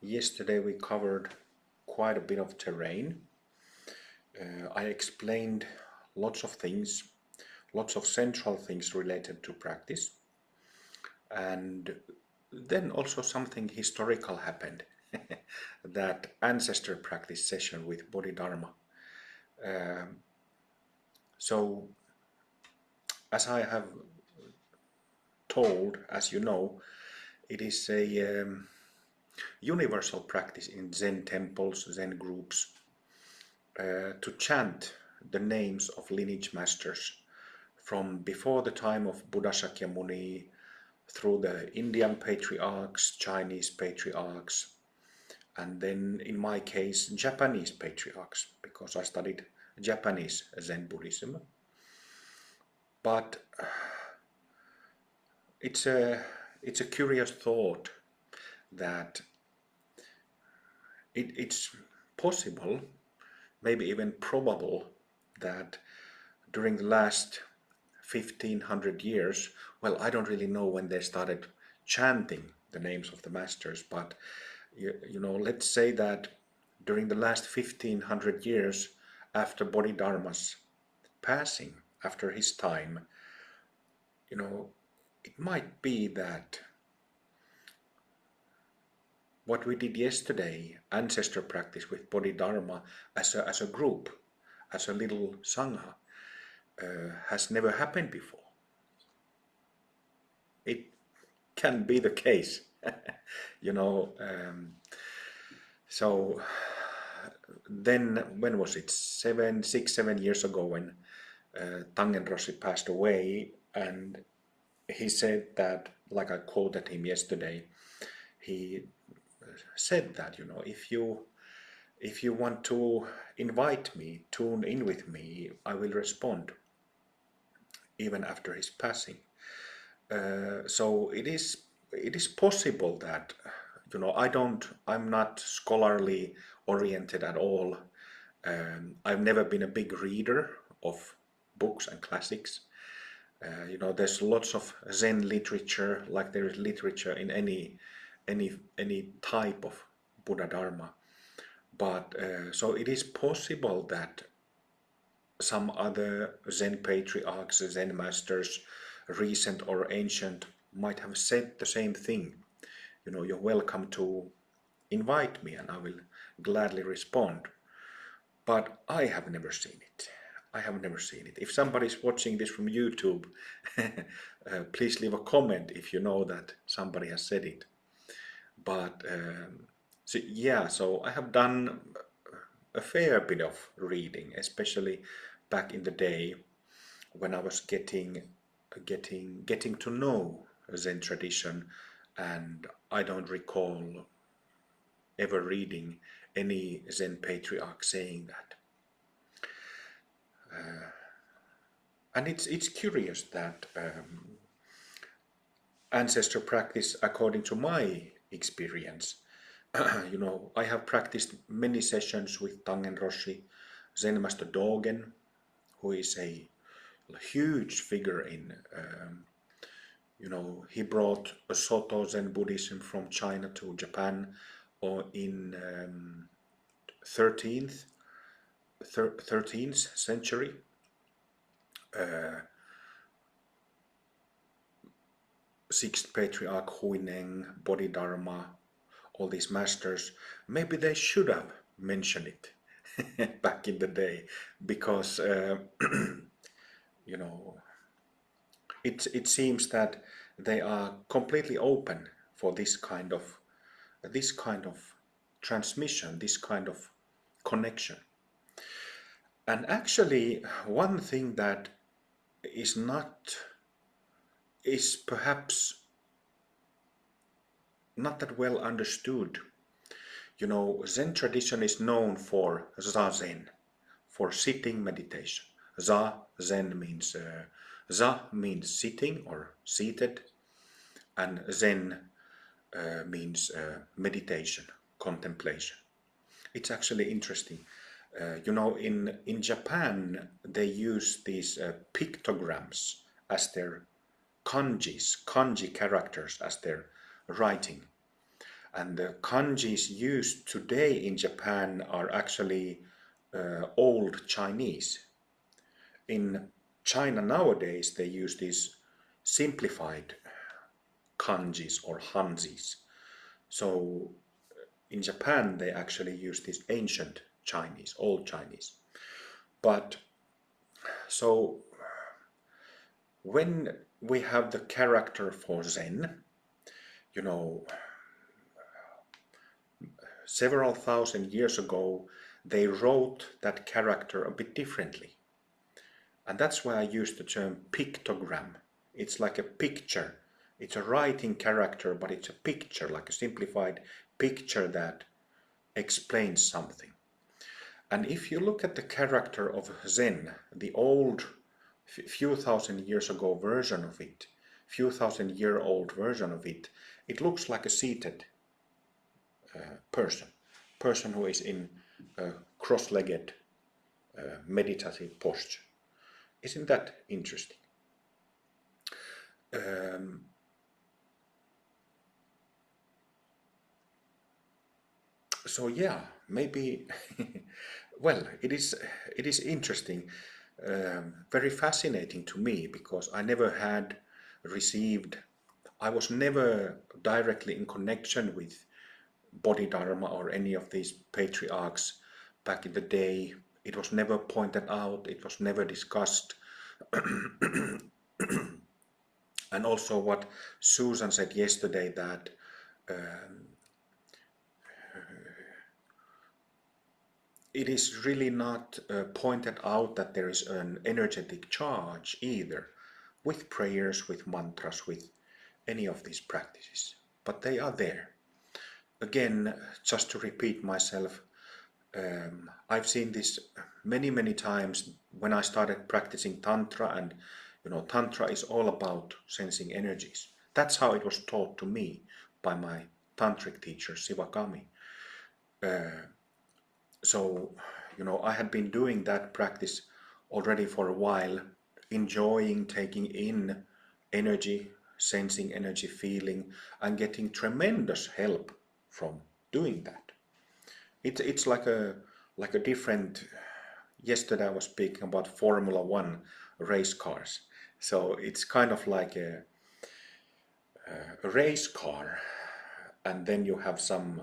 Yesterday we covered quite a bit of terrain. I explained lots of things, lots of central things related to practice, and then also something historical happened. That ancestor practice session with Bodhidharma. So, as I have told, as you know, it is a universal practice in Zen temples, Zen groups, to chant the names of lineage masters from before the time of Buddha Shakyamuni through the Indian patriarchs, Chinese patriarchs, and then in my case Japanese patriarchs, because I studied Japanese Zen Buddhism. But it's a curious thought that it's possible, maybe even probable, that during the last 1500 years, well, I don't really know when they started chanting the names of the masters, but you know, let's say that during the last 1500 years after Bodhidharma's passing, after his time, you know, it might be that what we did yesterday, ancestor practice with Bodhidharma as a group, as a little sangha, has never happened before. It can be the case, you know. So then, when was it? 7 years ago, when Tangen Rossi passed away, and he said that, like I quoted him yesterday, he said that, you know, if you want to invite me, tune in with me, I will respond, even after his passing. So it is possible that, you know, I'm not scholarly oriented at all. I've never been a big reader of books and classics. You know, there's lots of Zen literature, like there is literature in any type of Buddha Dharma. But so it is possible that some other Zen patriarchs, Zen masters, recent or ancient, might have said the same thing. You know, you're welcome to invite me and I will gladly respond. But I have never seen it. I have never seen it. If somebody's watching this from YouTube, please leave a comment if you know that somebody has said it. But so, yeah, so I have done a fair bit of reading, especially back in the day when I was getting to know Zen tradition, and I don't recall ever reading any Zen patriarch saying that. And it's curious that ancestor practice, according to my experience, you know, I have practiced many sessions with Tangen Roshi, Zen Master Dogen, who is a huge figure in, you know, he brought a Soto Zen Buddhism from China to Japan, or in 13th century. Sixth Patriarch Huineng, Bodhidharma, all these masters, maybe they should have mentioned it back in the day, because you know, it seems that they are completely open for this kind of transmission, this kind of connection. And actually, one thing that is perhaps not that well understood. You know, Zen tradition is known for Zazen, for sitting meditation. Zen means Za means sitting or seated, and Zen means meditation, contemplation. It's actually interesting. You know, in Japan, they use these pictograms as their kanji characters as their writing. And the kanjis used today in Japan are actually old Chinese. In China nowadays they use these simplified kanjis or hanjis. So in Japan they actually use this ancient Chinese, old Chinese. But so when we have the character for Zen, you know, several thousand years ago, they wrote that character a bit differently. And that's why I use the term pictogram. It's like a picture. It's a writing character, but it's a picture, like a simplified picture that explains something. And if you look at the character of Zen, the old few thousand years ago version of it, few thousand year old version of it, it looks like a seated person who is in a cross-legged meditative posture. Isn't that interesting? So yeah, maybe well, it is interesting, very fascinating to me, because I never had received, I was never directly in connection with Bodhidharma or any of these patriarchs back in the day. It was never pointed out, it was never discussed. And also what Susan said yesterday, that it is really not pointed out that there is an energetic charge either with prayers, with mantras, with any of these practices, but they are there. Again, just to repeat myself, I've seen this many times when I started practicing Tantra, and Tantra is all about sensing energies. That's how it was taught to me by my Tantric teacher, Sivakami. So, I had been doing that practice already for a while, enjoying taking in energy, sensing energy, feeling, and getting tremendous help from doing that. It's like a different. Yesterday I was speaking about Formula One race cars, so it's kind of like a race car, and then you have some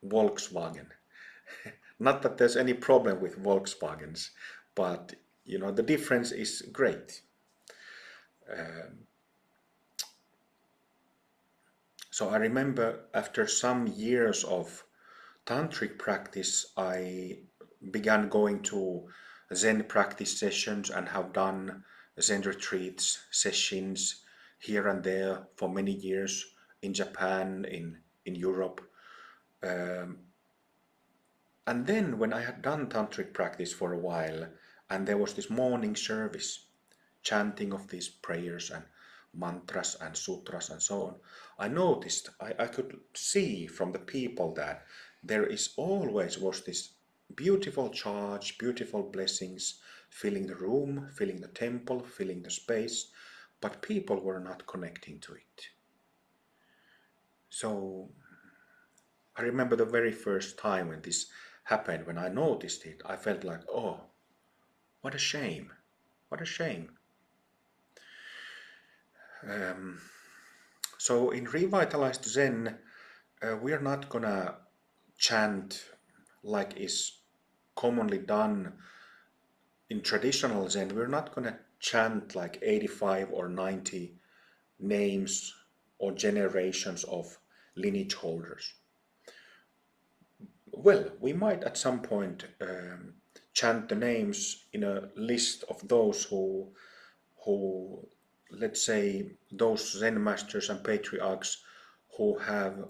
Volkswagen. Not that there's any problem with Volkswagens, but the difference is great. So I remember after some years of tantric practice, I began going to Zen practice sessions and have done Zen retreats, sessions here and there for many years in Japan, in Europe. And then when I had done tantric practice for a while, and there was this morning service, chanting of these prayers and mantras and sutras and so on, I noticed, I could see from the people that there is always was this beautiful charge, beautiful blessings, filling the room, filling the temple, filling the space, but people were not connecting to it. So I remember the very first time when this happened, when I noticed it, I felt like, oh, what a shame, what a shame. So in Revitalized Zen, we are not gonna chant like is commonly done in traditional Zen. We're not gonna chant like 85 or 90 names or generations of lineage holders. Well, we might at some point chant the names in a list of those who, let's say, those Zen masters and patriarchs who have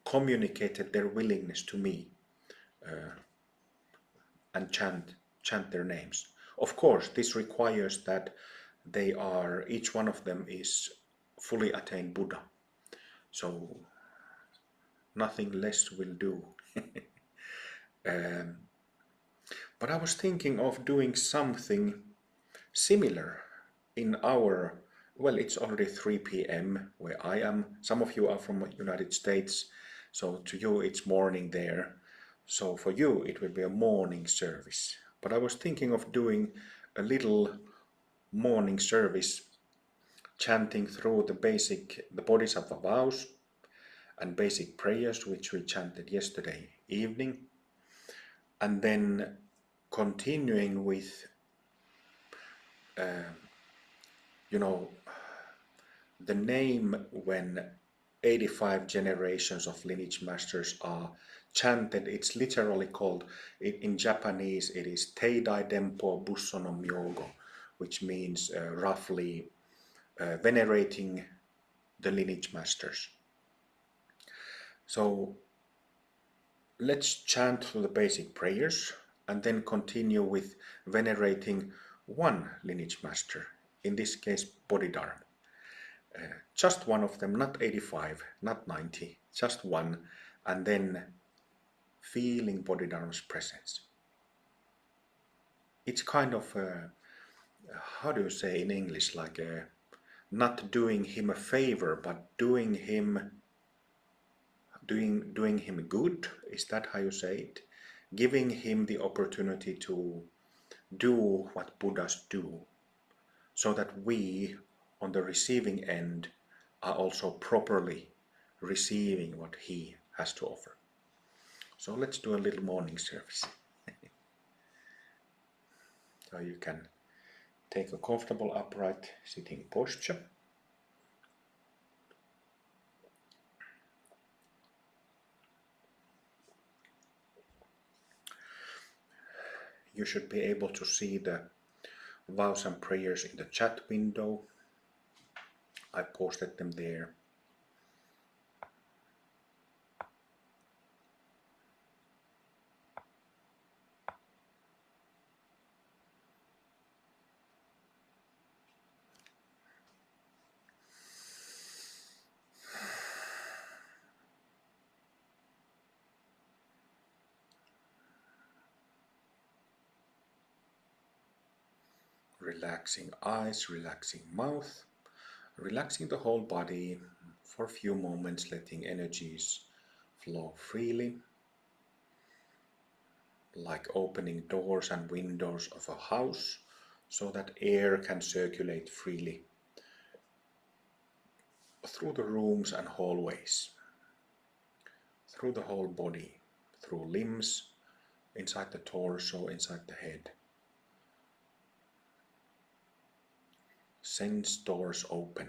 communicated their willingness to me, and chant their names. Of course, this requires that they are, each one of them is fully attained Buddha. So nothing less will do. But I was thinking of doing something similar in our Well, it's already 3 p.m. where I am. Some of you are from the United States, so to you it's morning there. So for you it will be a morning service. But I was thinking of doing a little morning service, chanting through the Bodhisattva vows and basic prayers which we chanted yesterday evening, and then continuing with you know the name when 85 generations of lineage masters are chanted. It's literally called, in Japanese it is Teidai Dempo Busso no Myogo, which means roughly venerating the lineage masters. So let's chant through the basic prayers and then continue with venerating one lineage master, in this case Bodhidharma. Just one of them, not 85, not 90, just one, and then feeling Bodhidharma's presence. It's kind of, how do you say in English, like not doing him a favor, but doing him good. Is that how you say it? Giving him the opportunity to do what Buddhas do, so that we on the receiving end are also properly receiving what he has to offer. So let's do a little morning service. So you can take a comfortable upright sitting posture. You should be able to see the vows and prayers in the chat window. I posted them there. Relaxing eyes, relaxing mouth, relaxing the whole body for a few moments, letting energies flow freely, like opening doors and windows of a house so that air can circulate freely through the rooms and hallways, through the whole body, through limbs, inside the torso, inside the head. Sense doors open.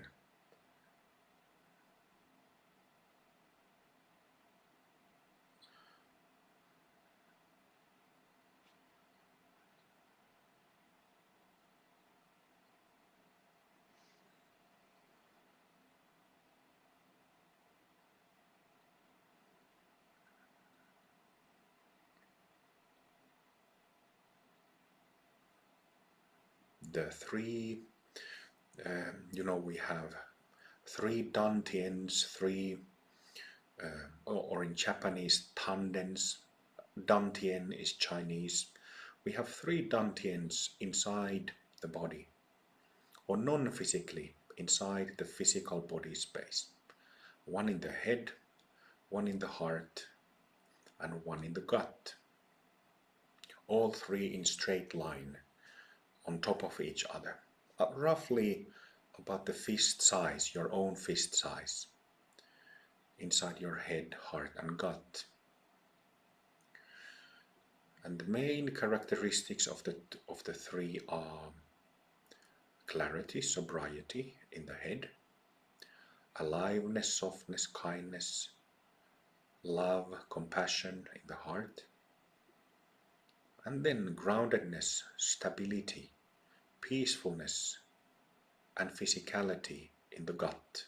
The three, we have three Dantiens, or in Japanese, Tandens. Dantien is Chinese. We have three Dantiens inside the body, or non-physically inside the physical body space. One in the head, one in the heart, and one in the gut. All three in straight line on top of each other, roughly about the fist size, your own fist size, inside your head, heart and gut. And the main characteristics of the three are clarity, sobriety in the head, aliveness, softness, kindness, love, compassion in the heart, and then groundedness, stability, peacefulness, and physicality in the gut.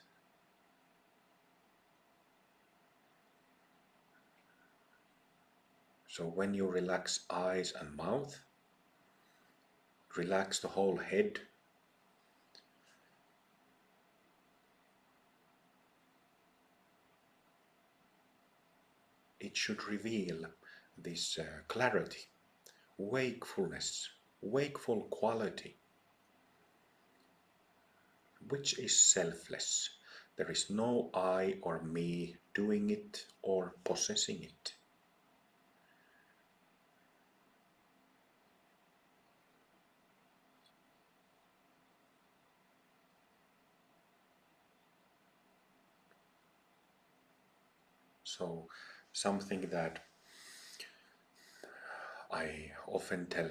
So when you relax eyes and mouth, relax the whole head, it should reveal this clarity, wakefulness, wakeful quality, which is selfless. There is no I or me doing it or possessing it. So something that I often tell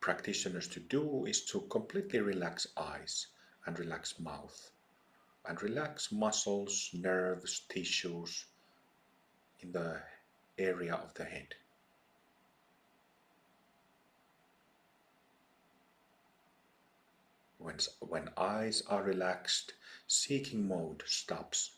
practitioners to do is to completely relax eyes and relax mouth and relax muscles, nerves, tissues in the area of the head. When eyes are relaxed, seeking mode stops.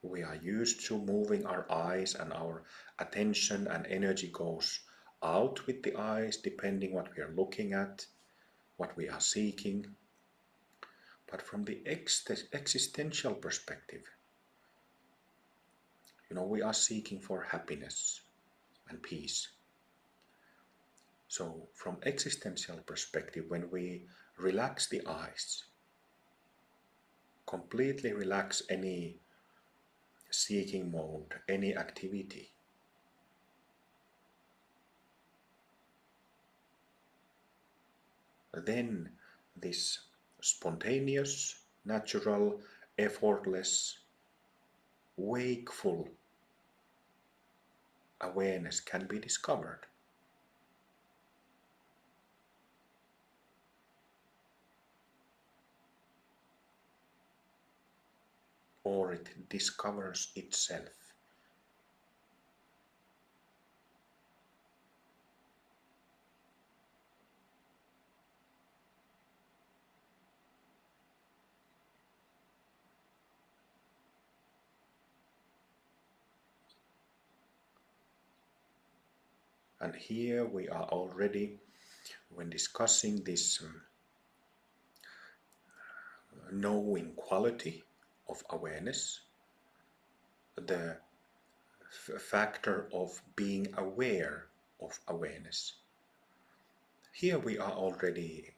We are used to moving our eyes, and our attention and energy goes out with the eyes depending what we are looking at, what we are seeking. But from the existential perspective, we are seeking for happiness and peace. So from existential perspective, when we relax the eyes, completely relax any seeking mode, any activity, then this spontaneous, natural, effortless, wakeful awareness can be discovered. Or it discovers itself. And here we are already, when discussing this knowing quality of awareness, the factor of being aware of awareness. Here we are already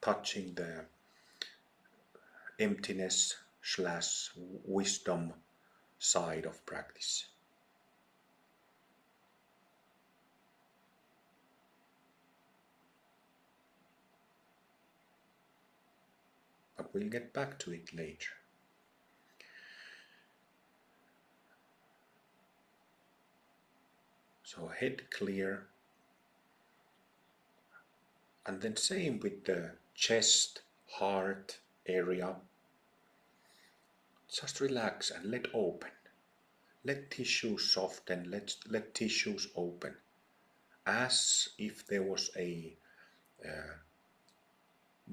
touching the emptiness/wisdom side of practice. But we'll get back to it later. So head clear, and then same with the chest, heart area. Just relax and let open. Let tissues soften, let tissues open, as if there was a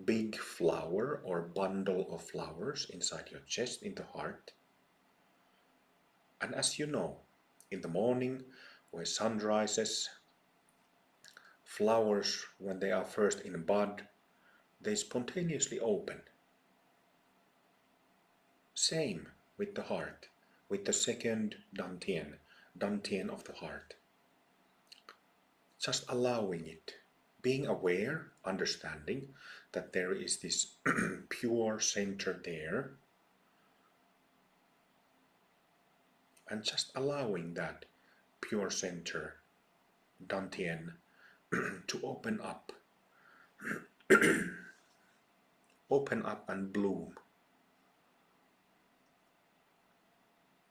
big flower or bundle of flowers inside your chest, in the heart. And as you know, in the morning, where sun rises, flowers, when they are first in bud, they spontaneously open. Same with the heart, with the second Dantien of the heart. Just allowing it, being aware, understanding that there is this pure center there, and just allowing that pure center, Dantien, to open up. Open up and bloom.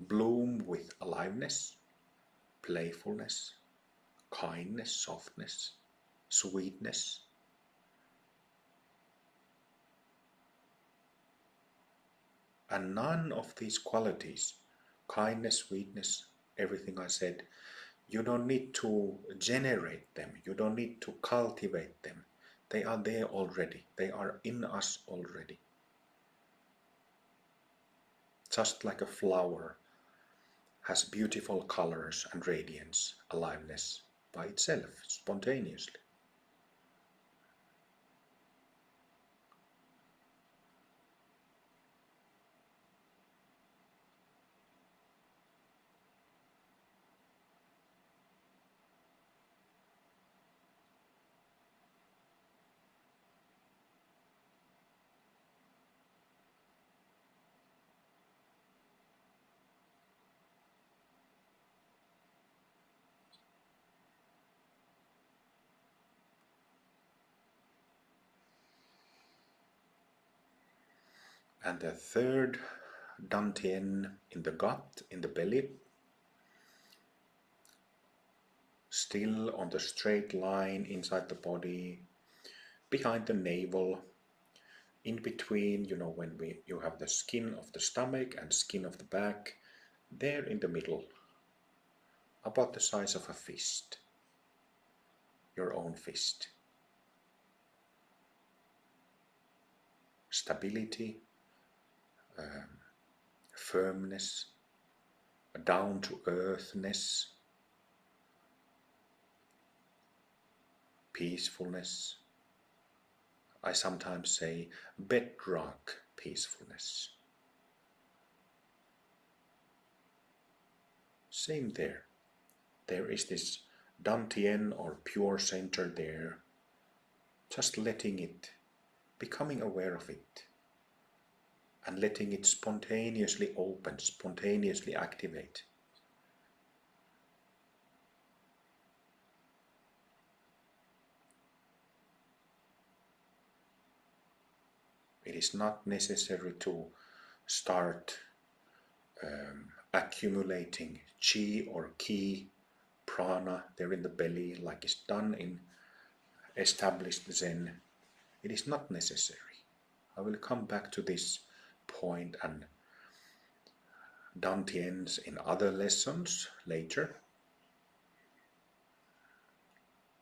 Bloom with aliveness, playfulness, kindness, softness, sweetness. And none of these qualities, kindness, sweetness, everything I said, you don't need to generate them. You don't need to cultivate them. They are there already. They are in us already. Just like a flower has beautiful colors and radiance, aliveness by itself, spontaneously. And the third Dantien in the gut, in the belly, still on the straight line inside the body, behind the navel, in between, when you have the skin of the stomach and skin of the back, there in the middle, about the size of a fist, your own fist. Stability, firmness, down-to-earthness, peacefulness. I sometimes say bedrock peacefulness. Same there. There is this Dantien or pure center there. Just letting it, becoming aware of it, and letting it spontaneously open, spontaneously activate. It is not necessary to start accumulating chi or ki, prana there in the belly like is done in established Zen. It is not necessary. I will come back to this point and Dantiens in other lessons later.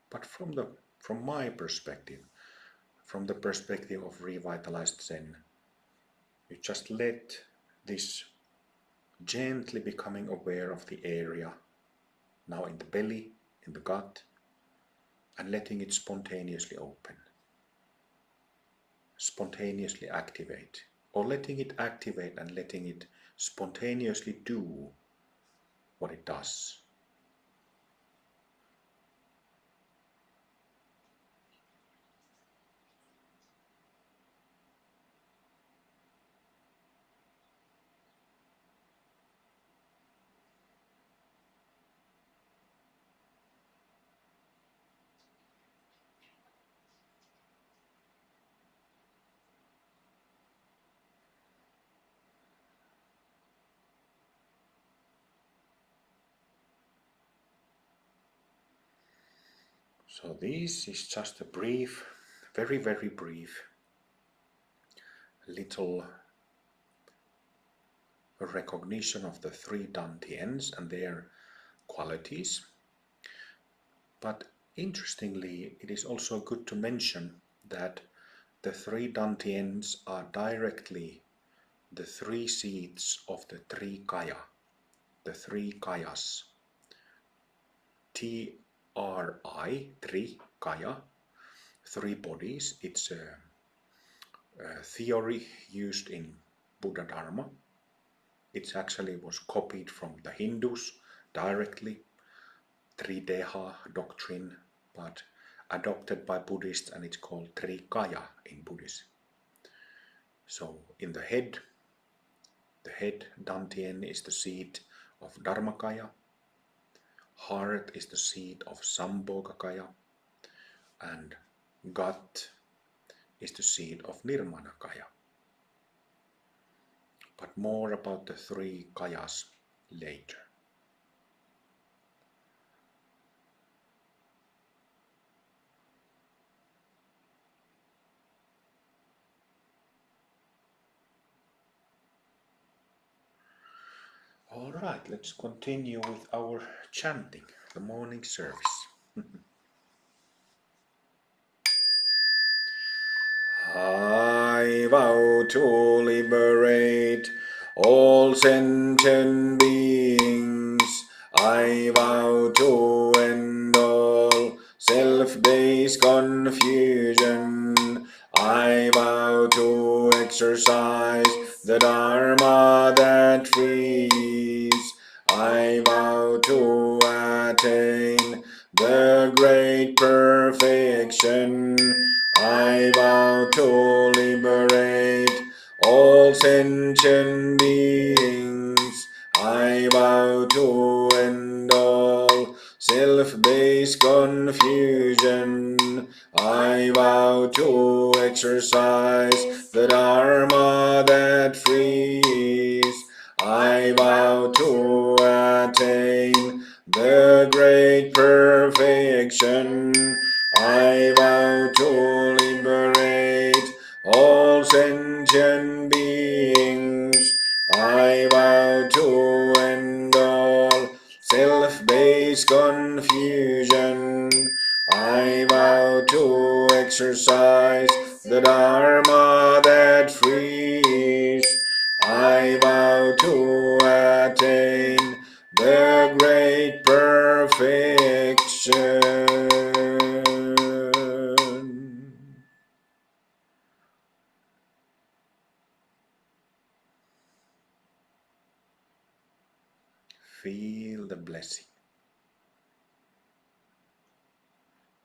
But from my perspective, from the perspective of Revitalized Zen, you just let this gently becoming aware of the area, now in the belly, in the gut, and letting it spontaneously open, spontaneously activate, or letting it activate and letting it spontaneously do what it does. So this is just a brief, very, very brief little recognition of the three Dantiens and their qualities. But interestingly, it is also good to mention that the three Dantiens are directly the three seeds of the three kaya, the three kayas. T-R-I, three kaya, three bodies. It's a theory used in Bodhidharma. It actually was copied from the Hindus directly, Trideha doctrine, but adopted by Buddhists, and it's called Trikaya in Buddhism. So in the head Dantien is the seat of Dharmakaya, heart is the seat of Sambhogakaya, and gut is the seat of Nirmanakaya. But more about the three kayas later. All right, let's continue with our chanting, the morning service. I vow to liberate all sentient beings. I vow to end all self-based confusion. I vow to exercise the Dharma that frees. I vow to attain the great perfection. I vow to liberate all sentient beings. I vow to end all self-based confusion. I vow to exercise the Dharma that frees. I vow to attain the great perfection. I vow to liberate all sentient beings. I vow to end all self-based confusion. I vow to exercise the Dharma that frees. I vow to attain the great perfection. Feel the blessing.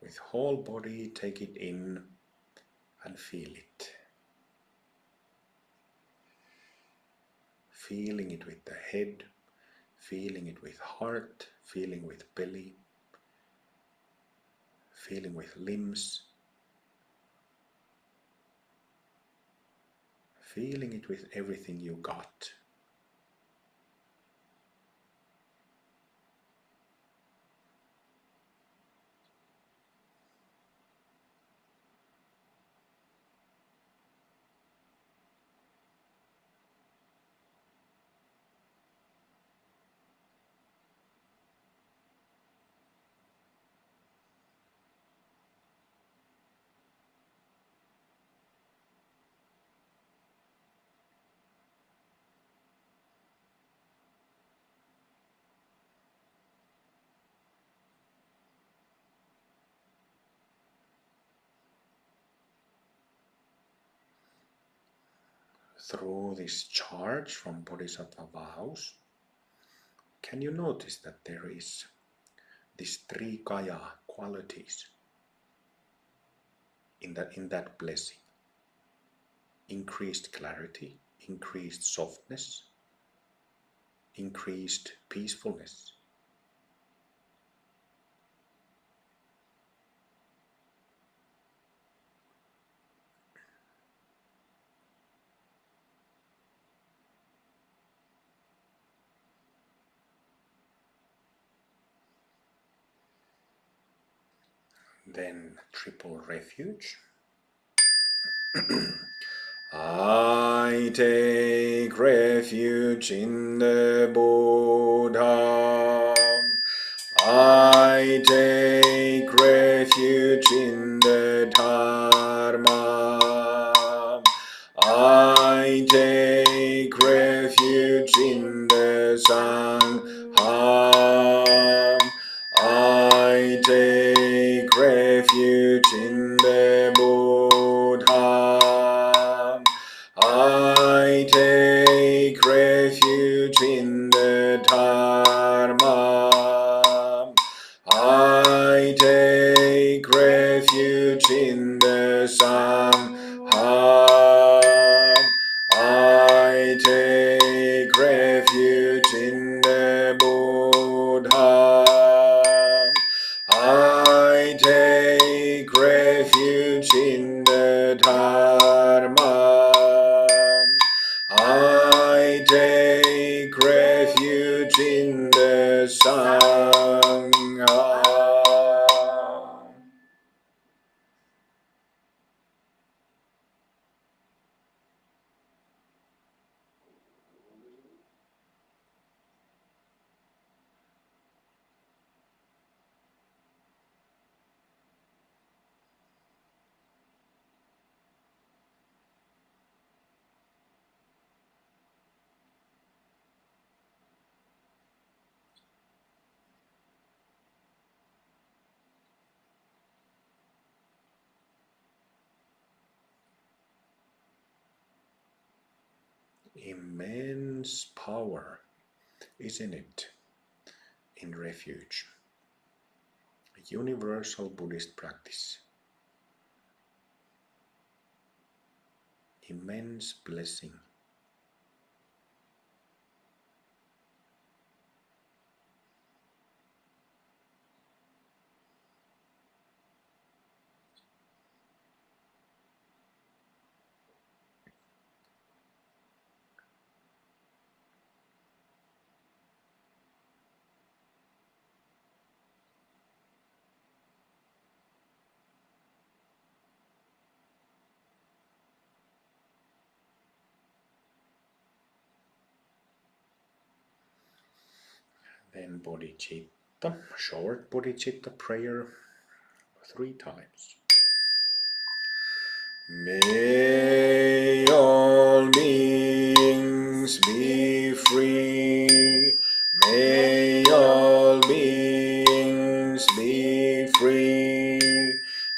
With whole body, take it in and feel it. Feeling it with the head, feeling it with heart, feeling with belly, feeling with limbs, feeling it with everything you got. Through this charge from Bodhisattva vows, can you notice that there is these three kaya qualities in that blessing? Increased clarity, increased softness, increased peacefulness. Then triple refuge. I take refuge in the Buddha. I take refuge in the Dharma. I take refuge in the Sangha. I take refuge in the Buddha. I take refuge in the Dharma. I take refuge in the Sangha. I take refuge in the Buddha. I take refuge in the Dharma. I take refuge in the Sangha. Immense power, isn't it, in refuge? A universal Buddhist practice. Immense blessing. Then bodhicitta, short bodhicitta prayer 3 times. May all beings be free. May all beings be free.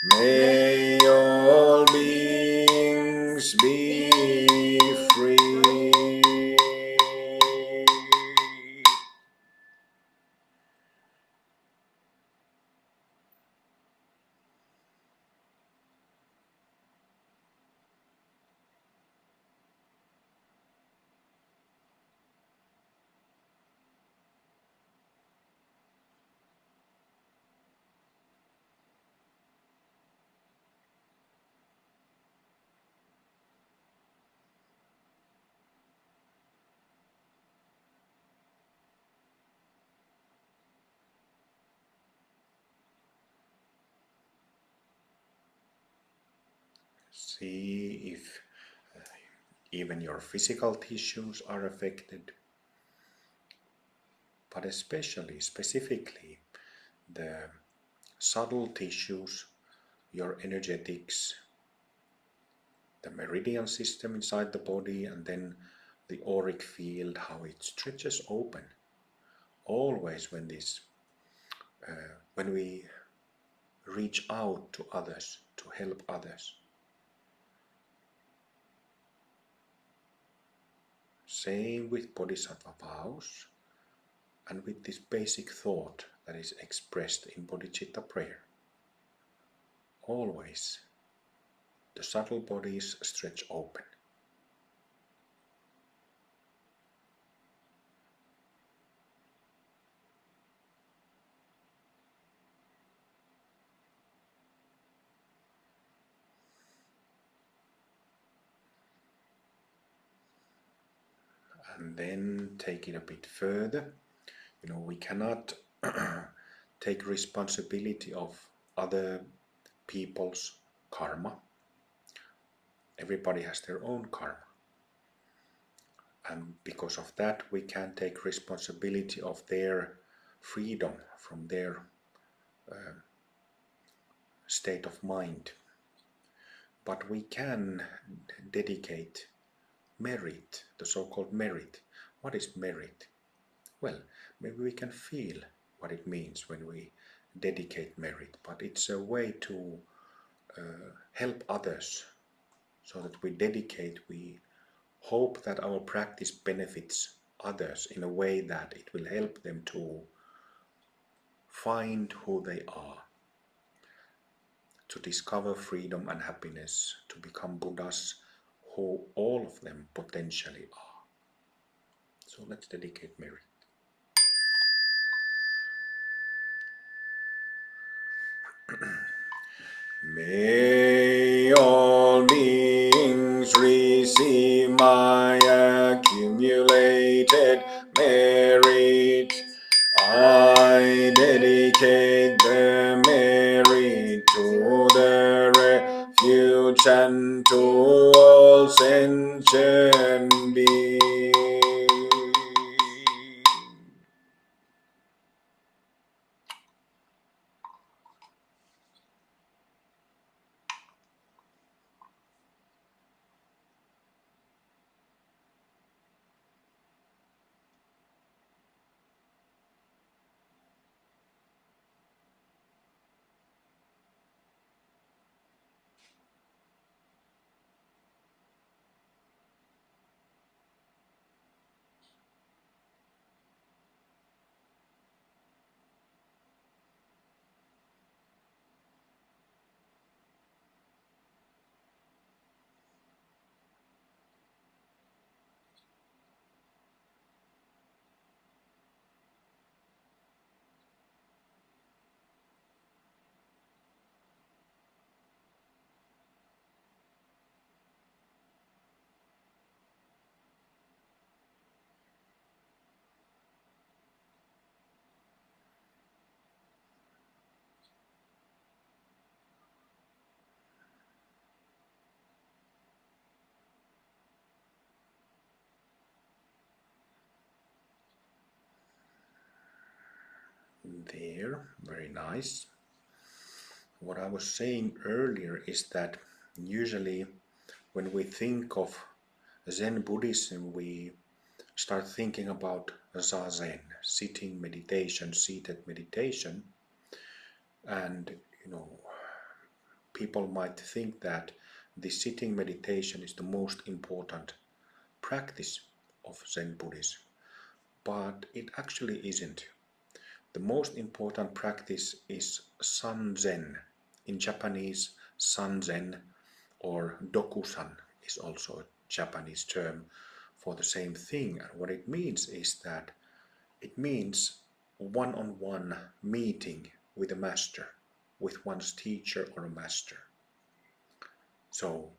May all beings be free. See if even your physical tissues are affected, but especially, specifically, the subtle tissues, your energetics, the meridian system inside the body, and then the auric field, how it stretches open. Always when we reach out to others, to help others. Same with bodhisattva vows and with this basic thought that is expressed in bodhicitta prayer. Always the subtle bodies stretch open. And then take it a bit further. We cannot take responsibility of other people's karma. Everybody has their own karma. And because of that, we can't take responsibility of their freedom from their state of mind. But we can dedicate merit, the so-called merit. What is merit? Well, maybe we can feel what it means when we dedicate merit, but it's a way to help others, so that we dedicate, we hope that our practice benefits others in a way that it will help them to find who they are, to discover freedom and happiness, to become Buddhas, who all of them potentially are. So let's dedicate merit. May all beings receive my accumulated merit. I dedicate the merit to the refuge and to all sentient beings. there. Very nice. What I was saying earlier is that usually when we think of Zen Buddhism, we start thinking about Zazen, sitting meditation, seated meditation. And, people might think that the sitting meditation is the most important practice of Zen Buddhism. But it actually isn't. The most important practice is Sanzen. In Japanese, Sanzen or Dokusan is also a Japanese term for the same thing. And what it means is that it means one-on-one meeting with a master, with one's teacher or a master. So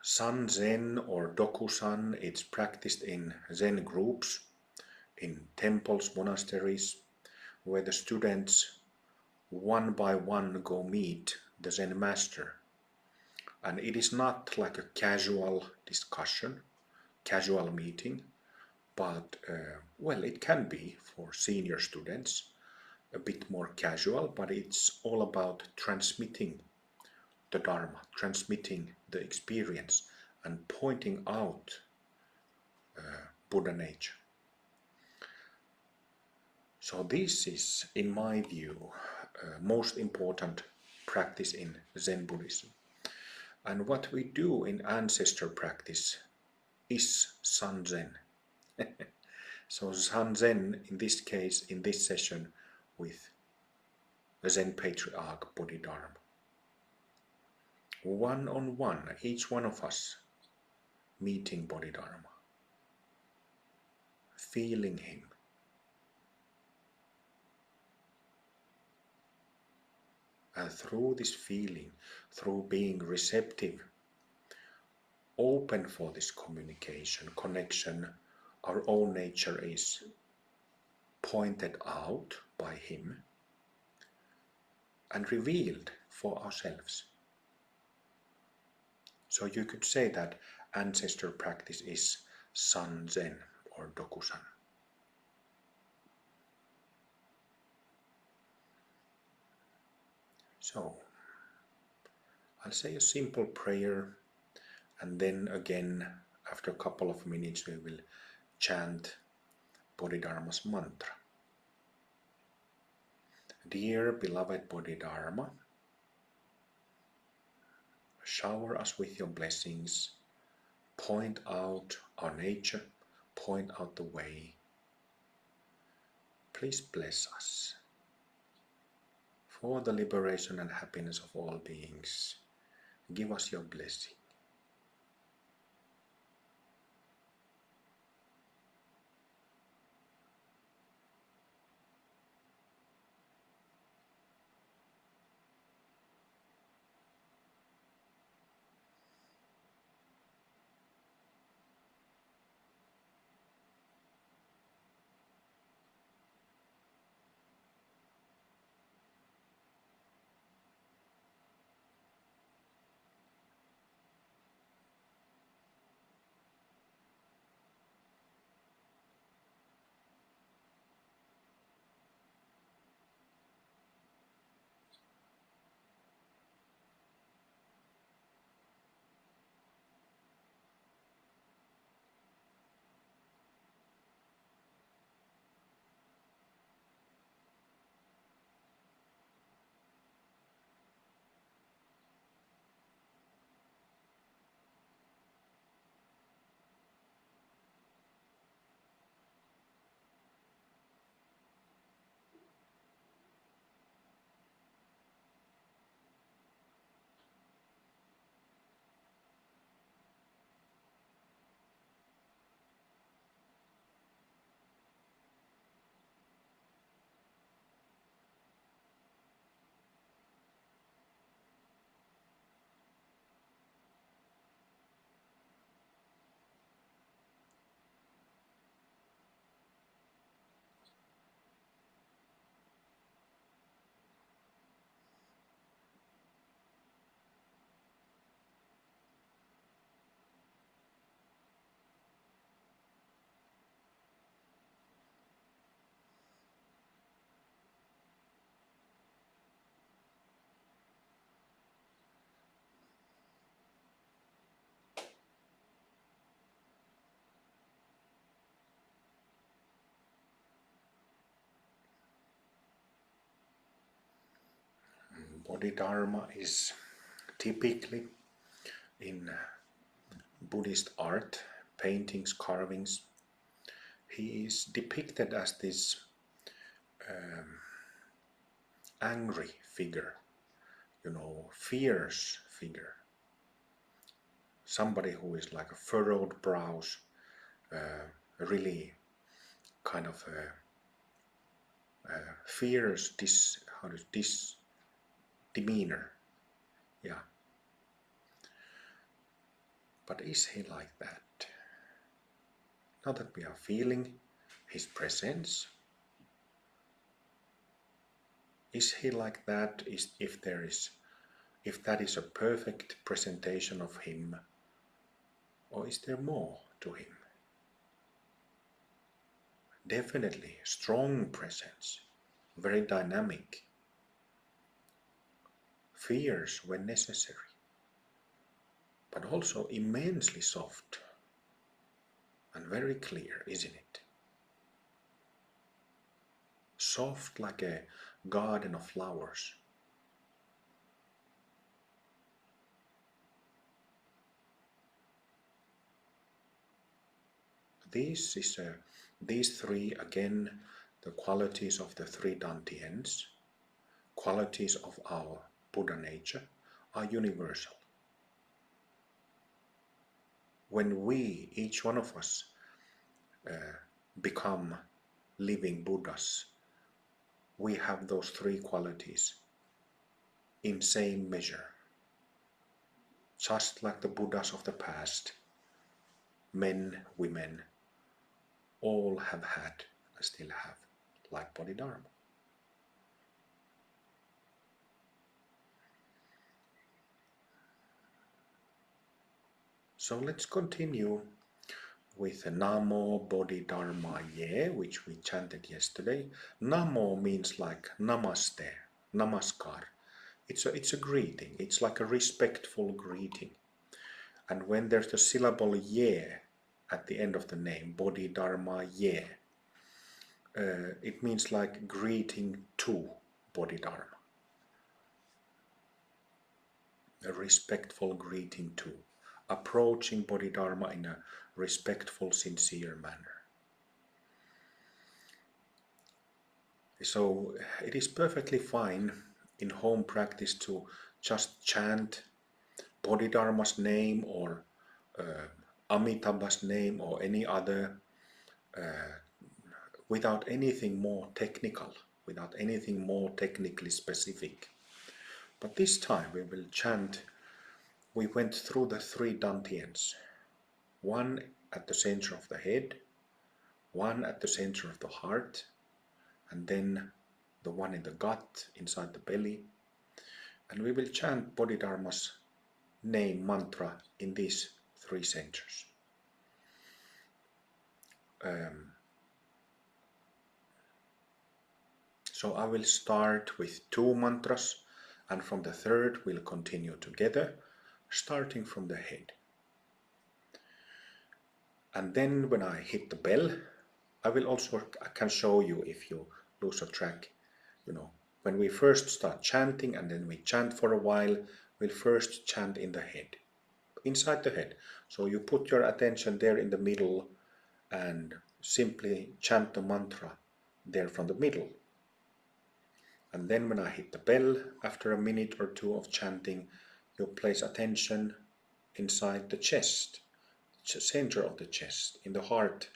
Sanzen or Dokusan, it's practiced in Zen groups, in temples, monasteries, where the students one by one go meet the Zen master. And it is not like a casual discussion, casual meeting, but it can be for senior students a bit more casual, but it's all about transmitting the Dharma, transmitting the experience and pointing out Buddha nature. So this is, in my view, most important practice in Zen Buddhism. And what we do in ancestor practice is Sanzen. So Sanzen, in this case, in this session, with the Zen patriarch Bodhidharma. One-on-one, each one of us meeting Bodhidharma, feeling him, and through this feeling, through being receptive, open for this communication, connection, our own nature is pointed out by him and revealed for ourselves. So you could say that ancestor practice is Sanzen or Dokusan. So I'll say a simple prayer, and then again, after a couple of minutes, we will chant Bodhidharma's mantra. Dear beloved Bodhidharma, shower us with your blessings, point out our nature, point out the way. Please bless us for the liberation and happiness of all beings. Give us your blessing. Bodhidharma is typically in Buddhist art, paintings, carvings, he is depicted as this angry figure, fierce figure. Somebody who is like a furrowed brows, really kind of fierce demeanor. Yeah. But is he like that? Now that we are feeling his presence, is he like that? If that is a perfect presentation of him, or is there more to him? Definitely strong presence, very dynamic, fierce when necessary, but also immensely soft and very clear, isn't it? Soft like a garden of flowers. These three, again, the qualities of the three Dantiens, qualities of our Buddha nature, are universal. When we, each one of us, become living Buddhas, we have those three qualities in same measure. Just like the Buddhas of the past, men, women, all have had and still have, like Bodhidharma. So let's continue with Namo Bodhidharmaye, which we chanted yesterday. Namo means like namaste, namaskar. It's a greeting. It's like a respectful greeting. And when there's the syllable ye at the end of the name, Bodhidharmaye, it means like greeting to Bodhidharma. A respectful greeting to. Approaching Bodhidharma in a respectful, sincere manner. So it is perfectly fine in home practice to just chant Bodhidharma's name or Amitabha's name or any other without anything more technical, without anything more technically specific. But this time we will chant. We went through the three Dantiens, one at the center of the head, one at the center of the heart, and then the one in the gut, inside the belly. And we will chant Bodhidharma's name, mantra, in these three centers. So I will start with two mantras, and from the third we'll continue together, starting from the head. And then when I hit the bell, I can show you if you lose a track, when we first start chanting and then we chant for a while, we'll first chant in the head, inside the head. So you put your attention there in the middle and simply chant the mantra there from the middle. And then when I hit the bell, after a minute or two of chanting, you place attention inside the chest, center of the chest, in the heart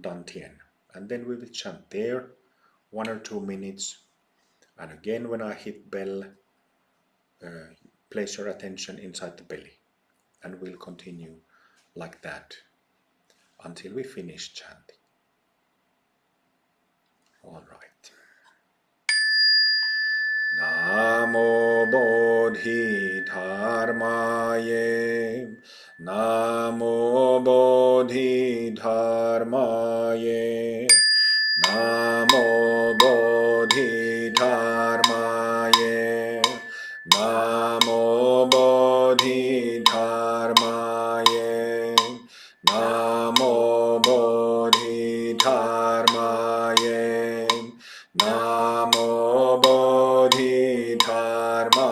Dantien. And then we will chant there 1 or 2 minutes. And again, when I hit bell, place your attention inside the belly. And we'll continue like that until we finish chanting. All right. Namo Bodhidharmaye, Namo Bodhidharmaye, Namo Bodhidharmaye, Namo Bodhidharmaye, Namo Bodhidharmaye, Namo Bodhidharmaye,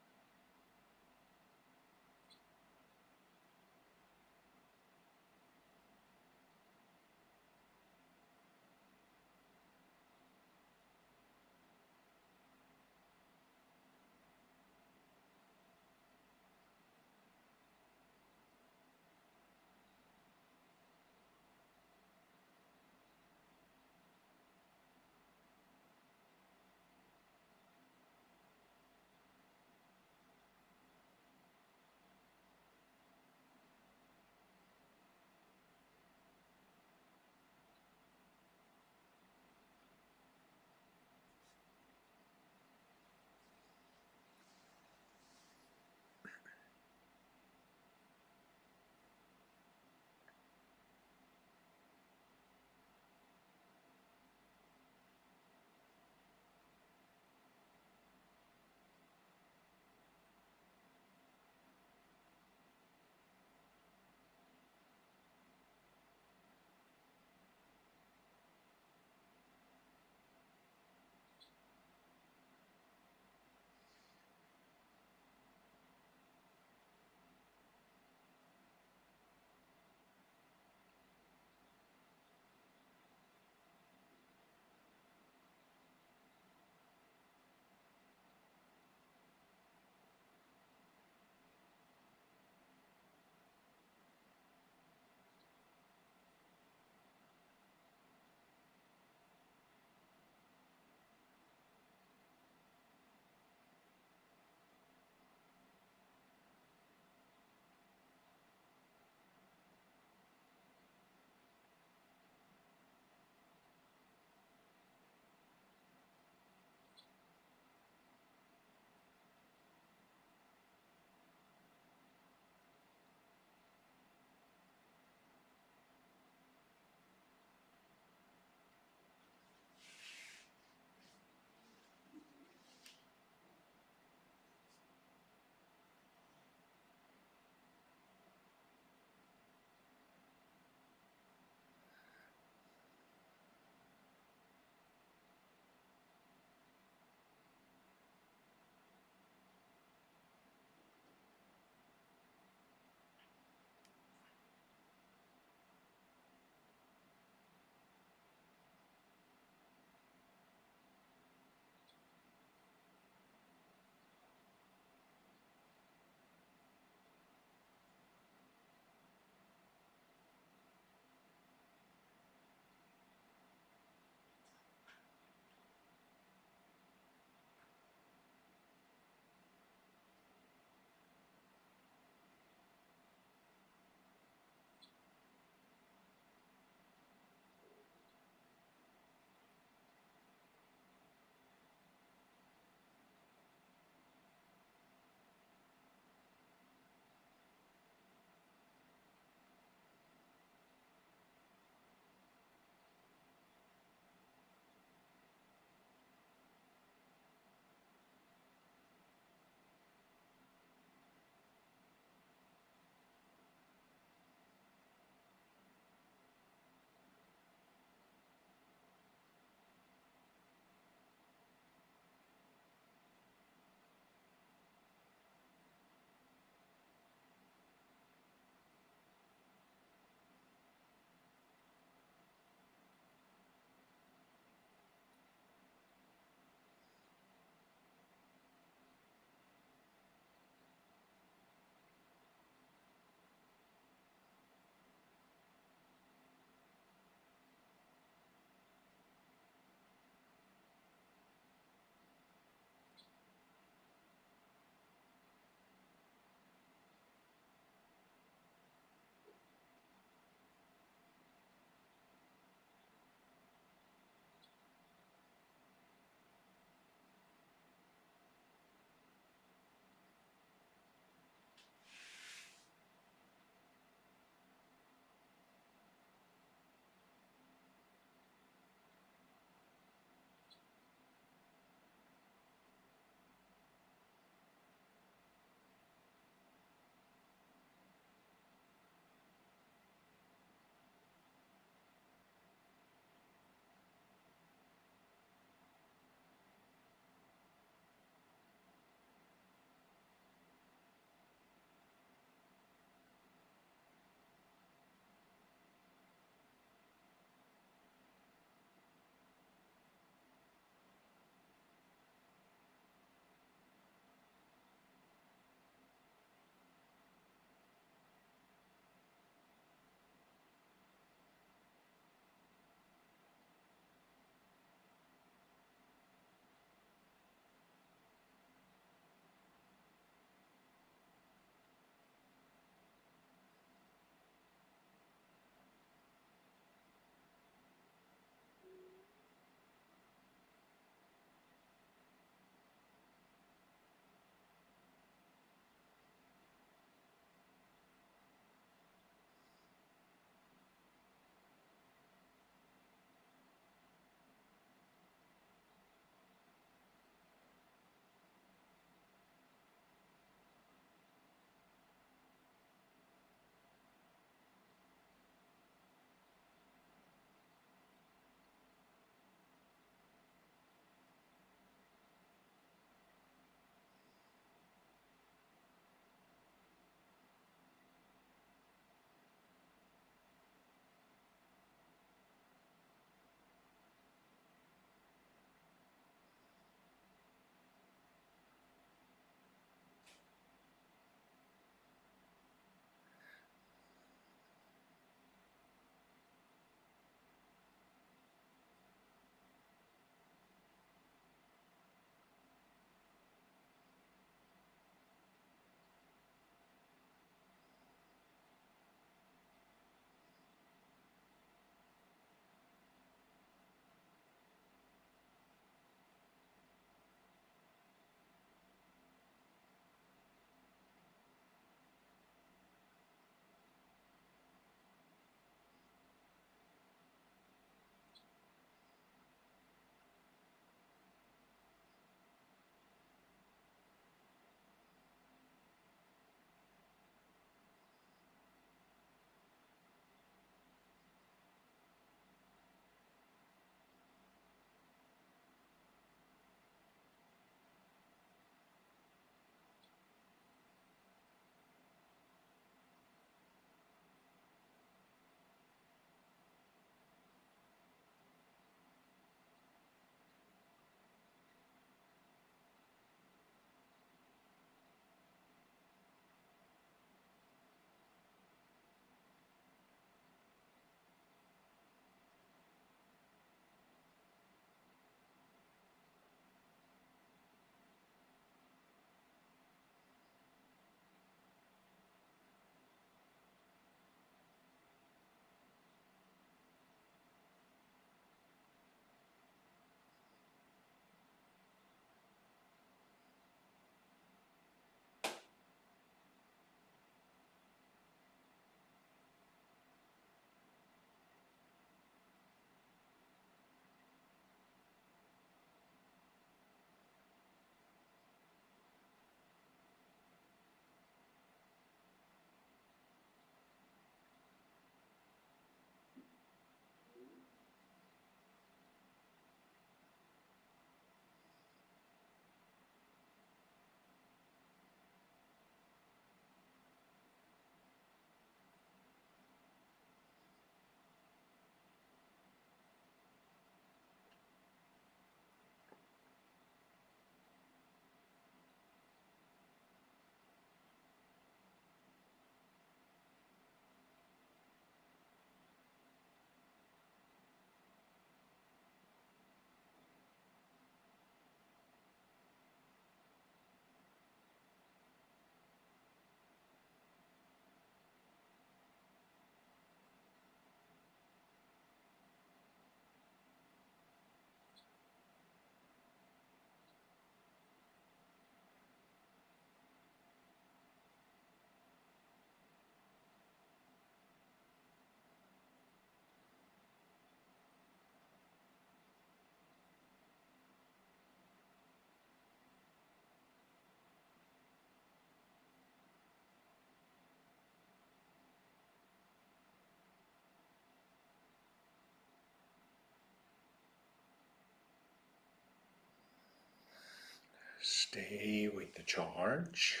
Stay with the charge.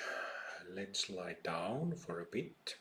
Let's lie down for a bit.